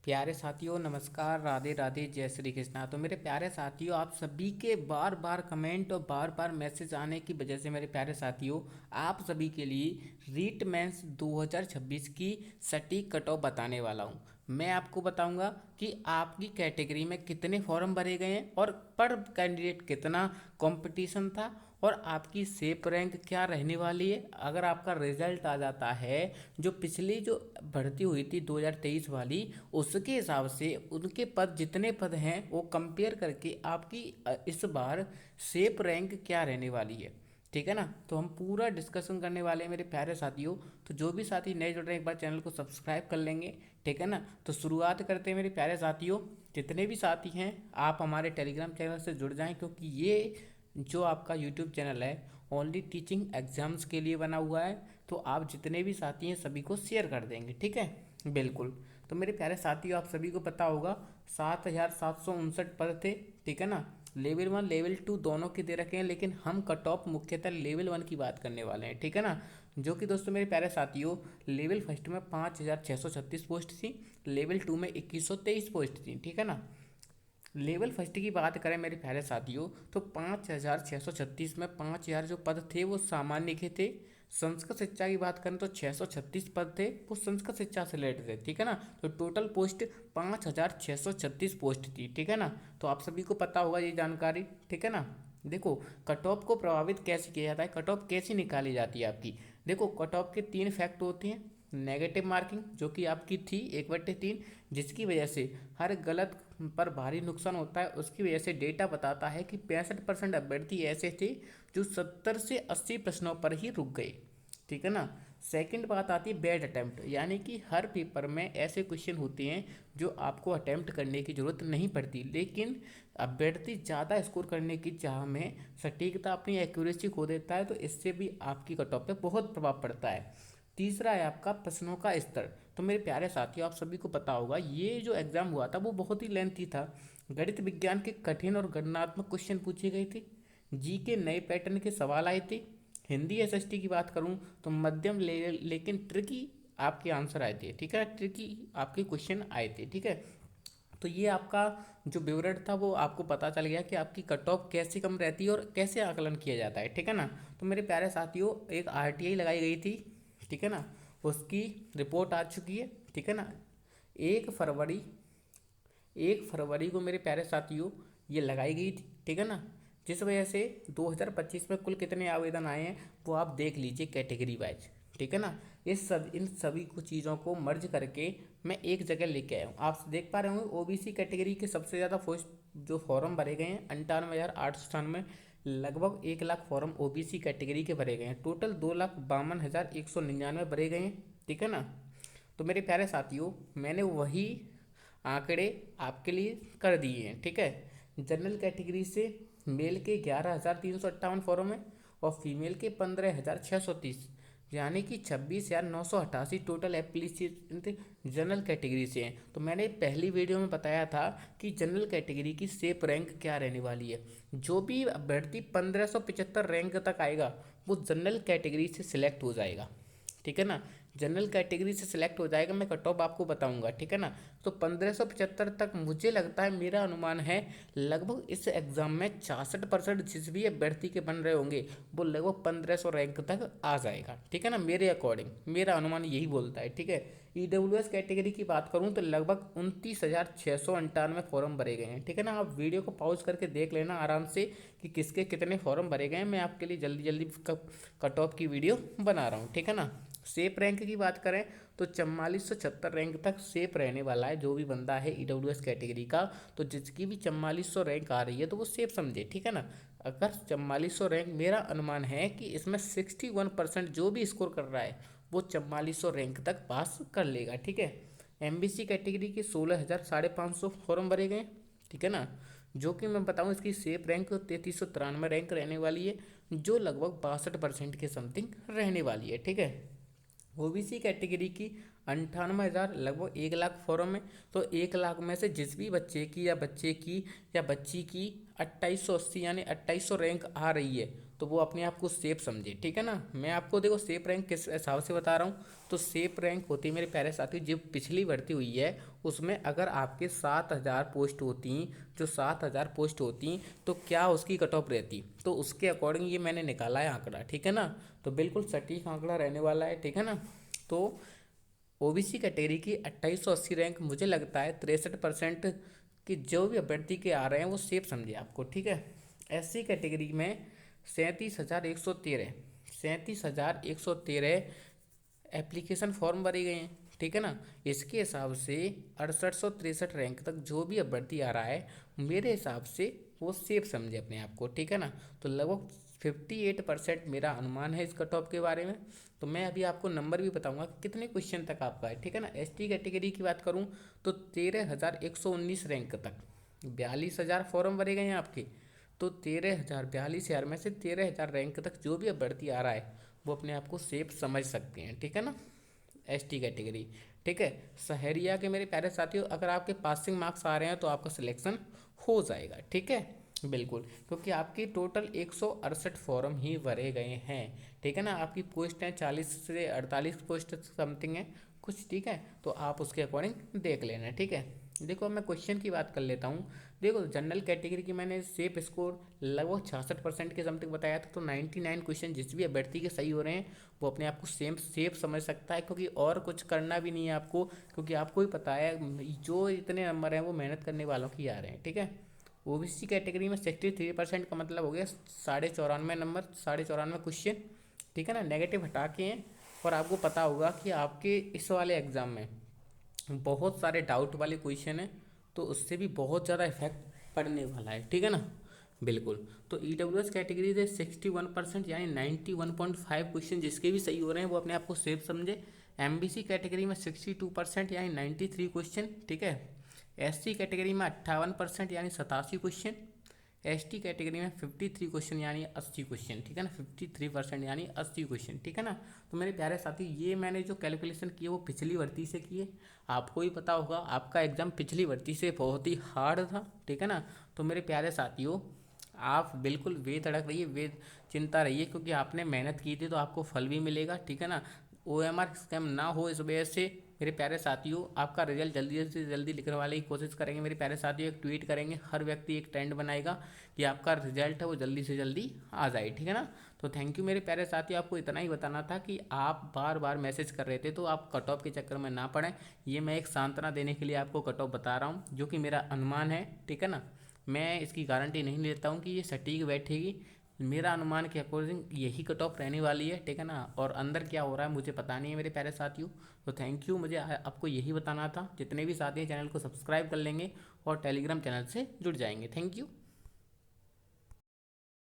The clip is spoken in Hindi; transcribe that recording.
प्यारे साथियों, नमस्कार, राधे राधे, जय श्री कृष्णा। तो मेरे प्यारे साथियों, आप सभी के बार बार कमेंट और बार बार मैसेज आने की वजह से मेरे प्यारे साथियों, आप सभी के लिए रीट मेंस 2026 की सटीक कट ऑफ बताने वाला हूं। मैं आपको बताऊंगा कि आपकी कैटेगरी में कितने फॉर्म भरे गए हैं और पर कैंडिडेट कितना कंपटीशन था और आपकी सेप रैंक क्या रहने वाली है। अगर आपका रिजल्ट आ जाता है जो पिछली जो भर्ती हुई थी 2023 वाली, उसके हिसाब से उनके पद जितने पद हैं वो कंपेयर करके आपकी इस बार सेप रैंक क्या रहने वाली है, ठीक है ना। तो हम पूरा डिस्कशन करने वाले हैं मेरे प्यारे साथियों। तो जो भी साथी नए जुड़ रहे हैं एक बार चैनल को सब्सक्राइब कर लेंगे, ठीक है ना। तो शुरुआत करते हैं मेरे प्यारे साथियों। जितने भी साथी हैं आप हमारे टेलीग्राम चैनल से जुड़ जाएं, क्योंकि ये जो आपका यूट्यूब चैनल है ओनली टीचिंग एग्जाम्स के लिए बना हुआ है। तो आप जितने भी साथी हैं सभी को शेयर कर देंगे, ठीक है, बिल्कुल। तो मेरे प्यारे साथियों, आप सभी को पता होगा 7,759 पद थे, ठीक है ना। लेवल 1 लेवल 2 दोनों के दे रखे हैं, लेकिन हम कट ऑफ मुख्यतः लेवल 1 की बात करने वाले हैं, ठीक है ना। जो कि दोस्तों मेरे प्यारे साथियों, लेवल फर्स्ट में 5,636 पोस्ट थी, लेवल 2 में 2,123 पोस्ट थी, ठीक है ना। लेवल फर्स्ट की बात करें मेरे प्यारे साथियों, तो 5,636 में 5,000 जो पद थे वो सामान्य के थे। संस्कृत शिक्षा की बात करें तो 636 पद थे, वो संस्कृत शिक्षा से रिलेटेड थे, ठीक है ना। तो टोटल पोस्ट 5,636 पोस्ट थी, ठीक है ना। तो आप सभी को पता होगा ये जानकारी, ठीक है ना। देखो, कट ऑफ को प्रभावित कैसे किया जाता है, कट ऑफ कैसे निकाली जाती है आपकी। देखो, कट ऑफ के 3 फैक्ट होते हैं। नेगेटिव मार्किंग जो कि आपकी थी 1/3, जिसकी वजह से हर गलत पर भारी नुकसान होता है। उसकी वजह से डेटा बताता है कि 65% अभ्यर्थी ऐसे थे जो 70 से 80 प्रश्नों पर ही रुक गए, ठीक है ना। सेकंड बात आती है बैड अटेम्प्ट, यानी कि हर पेपर में ऐसे क्वेश्चन होते हैं जो आपको अटेम्प्ट करने की जरूरत नहीं पड़ती, लेकिन अभ्यर्थी ज़्यादा स्कोर करने की चाह में सटीकता अपनी एक्यूरेसी खो देता है, तो इससे भी आपकी कट ऑफ पे बहुत प्रभाव पड़ता है। तीसरा है आपका प्रश्नों का स्तर। तो मेरे प्यारे साथियों, आप सभी को पता होगा ये जो एग्ज़ाम हुआ था वो बहुत ही लेंथी था। गणित विज्ञान के कठिन और गणनात्मक क्वेश्चन पूछे गए थे, जी के नए पैटर्न के सवाल आए थे। हिंदी एसएसटी की बात करूं तो मध्यम लेकिन ट्रिकी आपके आंसर आए थे, ठीक है, ट्रिकी आपके क्वेश्चन आए थे, ठीक है। तो ये आपका जो विवरण था वो आपको पता चल गया कि आपकी कट ऑफ कैसे कम रहती है और कैसे आकलन किया जाता है, ठीक है ना। तो मेरे प्यारे साथियों, एक आरटीआई लगाई गई थी, ठीक है ना, उसकी रिपोर्ट आ चुकी है, ठीक है ना। 1 फरवरी 1 फरवरी को मेरे प्यारे साथियों ये लगाई गई थी, ठीक है ना। जिस वजह से 2025 में कुल कितने आवेदन आए हैं वो आप देख लीजिए कैटेगरी वाइज, ठीक है ना। इन सभी कुछ चीज़ों को मर्ज करके मैं एक जगह लेके आया हूँ। आप देख पा रहे होंगे ओबीसी कैटेगरी के सबसे ज़्यादा पोस्ट जो फॉर्म भरे गए हैं 98,897, लगभग 1 लाख फॉर्म ओबीसी कैटेगरी के भरे गए हैं। टोटल 2,52,199 भरे गए हैं, ठीक है ना। तो मेरे प्यारे साथियों, मैंने वही आंकड़े आपके लिए कर दिए हैं, ठीक है। जनरल कैटेगरी से मेल के 11,358 फॉर्म है और फीमेल के 15,630, यानी कि 26,988 टोटल एप्लीकेशन जनरल कैटेगरी से हैं। तो मैंने पहली वीडियो में बताया था कि जनरल कैटेगरी की सेप रैंक क्या रहने वाली है। जो भी अभ्यर्थी 1575 रैंक तक आएगा वो जनरल कैटेगरी से सिलेक्ट हो जाएगा, ठीक है ना। जनरल कैटेगरी से सिलेक्ट हो जाएगा, मैं कट ऑफ आपको बताऊंगा, ठीक है ना। तो 1575 तक मुझे लगता है, मेरा अनुमान है लगभग इस एग्ज़ाम में 66% जिस भी अभ्यर्थी के बन रहे होंगे वो लगभग 1500 रैंक तक आ जाएगा, ठीक है ना। मेरे अकॉर्डिंग मेरा अनुमान यही बोलता है, ठीक है। ईडब्ल्यूएस कैटेगरी की बात करूँ तो लगभग 29,698 फॉर्म भरे गए हैं, ठीक है ना। आप वीडियो को पॉज करके देख लेना आराम से कि किसके कितने फॉर्म भरे गए हैं। मैं आपके लिए जल्दी जल्दी कट ऑफ की वीडियो बना रहा हूँ, ठीक है ना। सेफ रैंक की बात करें तो 4476 रैंक तक सेफ रहने वाला है जो भी बंदा है ईडब्ल्यूएस कैटेगरी का। तो जिसकी भी 4400 रैंक आ रही है तो वो सेफ समझे, ठीक है ना। अगर 4400 रैंक, मेरा अनुमान है कि इसमें 61% जो भी स्कोर कर रहा है वो 4400 रैंक तक पास कर लेगा, ठीक है। एमबीसी कैटेगरी के 16,550 फॉर्म भरे गए, ठीक है ना। जो कि मैं बताऊं इसकी सेफ रैंक 3393 रैंक रहने वाली है, जो लगभग 62% के समथिंग रहने वाली है, ठीक है। ओबीसी कैटेगरी की 98,000 लगभग 1 लाख फॉर्म है। तो 1 लाख में से जिस भी बच्चे की या बच्चे की या बच्ची की 2880 यानी 2800 रैंक आ रही है तो वो अपने आप को सेफ समझे, ठीक है ना। मैं आपको देखो सेफ रैंक किस हिसाब से बता रहा हूँ, तो सेफ रैंक होती है मेरे प्यारे साथी जो पिछली भर्ती हुई है उसमें अगर आपके 7,000 पोस्ट होती, जो 7,000 पोस्ट होती तो क्या उसकी कट ऑफ रहती, तो उसके अकॉर्डिंग ये मैंने निकाला है आंकड़ा, ठीक है ना। तो बिल्कुल सटीक आंकड़ा रहने वाला है, ठीक है ना। तो ओबीसी कैटेगरी की 2880 रैंक, मुझे लगता है 63% कि जो भी अभ्यर्थी के आ रहे हैं वो सेफ समझे आपको, ठीक है। एससी कैटेगरी में 37,113, 37,113 एप्लीकेशन फॉर्म भरे गए हैं, ठीक है ना। इसके हिसाब से 6863 रैंक तक जो भी अभ्यर्थी आ रहा है मेरे हिसाब से वो सेफ समझे अपने आप को, ठीक है ना। तो लगभग 58% मेरा अनुमान है इस कट ऑफ के बारे में। तो मैं अभी आपको नंबर भी बताऊंगा कि कितने क्वेश्चन तक आपका है, ठीक है ना। एसटी कैटेगरी की बात करूं तो 13,119 रैंक तक 42,000 फॉर्म भरे गए हैं आपके, तो 13,000 42,000 में से 13,000 रैंक तक जो भी अभ्यर्थी आ रहा है वो अपने आप को सेफ समझ सकते हैं, ठीक है ना। एसटी कैटेगरी, ठीक है। सहरिया के मेरे प्यारे साथियों अगर आपके पासिंग मार्क्स आ रहे हैं तो आपका सिलेक्शन हो जाएगा, ठीक है। बिल्कुल, क्योंकि आपकी टोटल 168 फॉर्म ही भरे गए हैं, ठीक है ना। आपकी पोस्ट है 40 से 48 पोस्ट समथिंग है कुछ, ठीक है। तो आप उसके अकॉर्डिंग देख लेना, ठीक है। देखो मैं क्वेश्चन की बात कर लेता हूँ। देखो जनरल कैटेगरी की मैंने सेफ स्कोर लगभग 66% के समथिंग बताया था, तो 99 क्वेश्चन जिस भी अभ्यर्थी के सही हो रहे हैं वो अपने आप को सेफ समझ सकता है, क्योंकि और कुछ करना भी नहीं है आपको, क्योंकि आपको ही पता है जो इतने नंबर हैं वो मेहनत करने वालों की आ रहे हैं, ठीक है। ओबीसी कैटेगरी में 63% का मतलब हो गया 94.5 नंबर, 94.5 क्वेश्चन, ठीक है ना। नेगेटिव हटा के हैं। और आपको पता होगा कि आपके इस वाले एग्ज़ाम में बहुत सारे डाउट वाले क्वेश्चन हैं, तो उससे भी बहुत ज़्यादा इफेक्ट पड़ने वाला है, ठीक है ना। बिल्कुल। तो ईडब्ल्यूएस कैटेगरी से 61% यानी 91.5 क्वेश्चन जिसके भी सही हो रहे हैं वो अपने आप को सेफ समझे। एमबीसी कैटेगरी में 62% यानी 93 क्वेश्चन, ठीक है। एससी कैटेगरी में 58% यानी 87 क्वेश्चन। एसटी कैटेगरी में 53 क्वेश्चन यानी 80 क्वेश्चन, ठीक है ना। 53% यानी 80 क्वेश्चन, ठीक है ना। तो मेरे प्यारे साथी ये मैंने जो कैलकुलेशन किए वो पिछली भर्ती से किए, आपको ही पता होगा आपका एग्ज़ाम पिछली भर्ती से बहुत ही हार्ड था, ठीक है ना। तो मेरे प्यारे साथियों आप बिल्कुल बेधड़क रहिए, चिंता रहिए, क्योंकि आपने मेहनत की थी तो आपको फल भी मिलेगा, ठीक है ना। ओएमआर स्कैम ना हो इस वजह से मेरे प्यारे साथियों आपका रिजल्ट जल्दी से जल्दी लिखने वाले की कोशिश करेंगे मेरे प्यारे साथियों। एक ट्वीट करेंगे, हर व्यक्ति एक ट्रेंड बनाएगा कि आपका रिजल्ट है वो जल्दी से जल्दी आ जाए, ठीक है ना। तो थैंक यू मेरे प्यारे साथियों, आपको इतना ही बताना था कि आप बार बार मैसेज कर रहे थे तो आप कट ऑफ के चक्कर में ना पड़ें। ये मैं एक सांत्वना देने के लिए आपको कट ऑफ बता रहा हूँ जो कि मेरा अनुमान है, ठीक है ना। मैं इसकी गारंटी नहीं लेता हूँ कि ये सटीक बैठेगी, मेरा अनुमान के अकॉर्डिंग यही कट ऑफ रहने वाली है, ठीक है ना। और अंदर क्या हो रहा है मुझे पता नहीं है मेरे प्यारे साथियों। तो थैंक यू, मुझे आपको यही बताना था। जितने भी साथी हैं चैनल को सब्सक्राइब कर लेंगे और टेलीग्राम चैनल से जुड़ जाएंगे। Thank you.